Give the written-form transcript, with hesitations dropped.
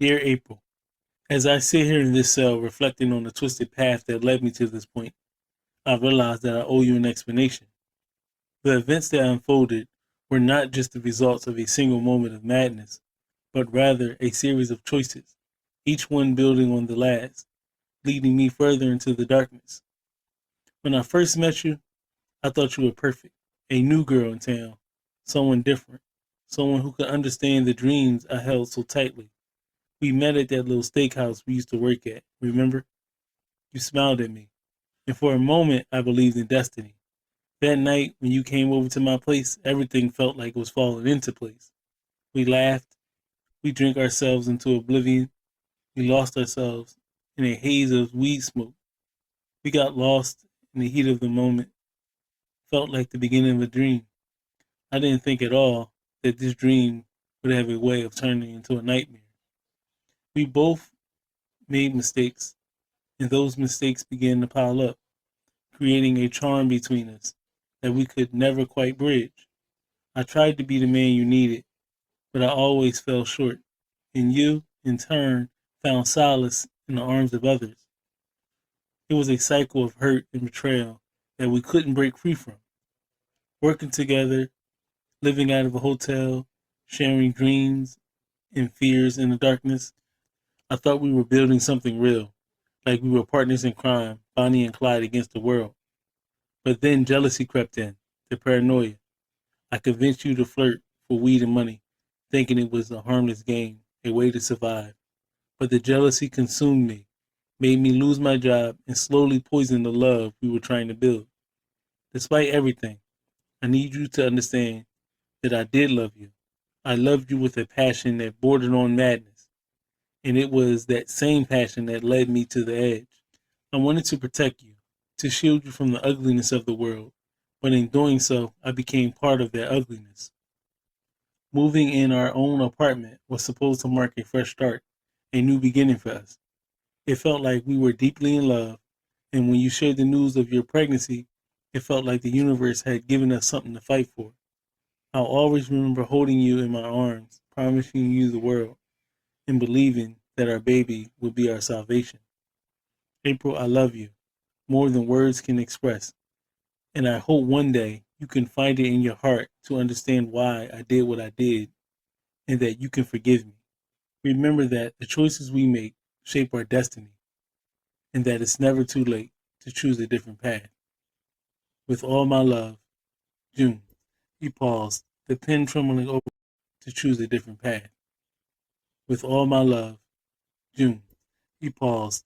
Dear April, as I sit here in this cell reflecting on the twisted path that led me to this point, I realize that I owe you an explanation. The events that unfolded were not just the results of a single moment of madness, but rather a series of choices, each one building on the last, leading me further into the darkness. When I first met you, I thought you were perfect, a new girl in town, someone different, someone who could understand the dreams I held so tightly. We met at that little steakhouse we used to work at, remember? You smiled at me, and for a moment I believed in destiny. That night, when you came over to my place, everything felt like it was falling into place. We laughed, we drank ourselves into oblivion, we lost ourselves in a haze of weed smoke. We got lost in the heat of the moment, felt like the beginning of a dream. I didn't think at all that this dream would have a way of turning into a nightmare. We both made mistakes, and those mistakes began to pile up, creating a charm between us that we could never quite bridge. I tried to be the man you needed, but I always fell short, and you, in turn, found solace in the arms of others. It was a cycle of hurt and betrayal that we couldn't break free from. Working together, living out of a hotel, sharing dreams and fears in the darkness, I thought we were building something real, like we were partners in crime, Bonnie and Clyde against the world. But then jealousy crept in, the paranoia. I convinced you to flirt for weed and money, thinking it was a harmless game, a way to survive. But the jealousy consumed me, made me lose my job, and slowly poisoned the love we were trying to build. Despite everything, I need you to understand that I did love you. I loved you with a passion that bordered on madness, and it was that same passion that led me to the edge. I wanted to protect you, to shield you from the ugliness of the world, but in doing so, I became part of that ugliness. Moving in our own apartment was supposed to mark a fresh start, a new beginning for us. It felt like we were deeply in love, and when you shared the news of your pregnancy, it felt like the universe had given us something to fight for. I'll always remember holding you in my arms, promising you the world, and believing that our baby would be our salvation. April, I love you more than words can express, and I hope one day you can find it in your heart to understand why I did what I did and that you can forgive me. Remember that the choices we make shape our destiny and that it's never too late to choose a different path. With all my love, June. He paused, the pen trembling over to choose a different path. With all my love, June. He paused,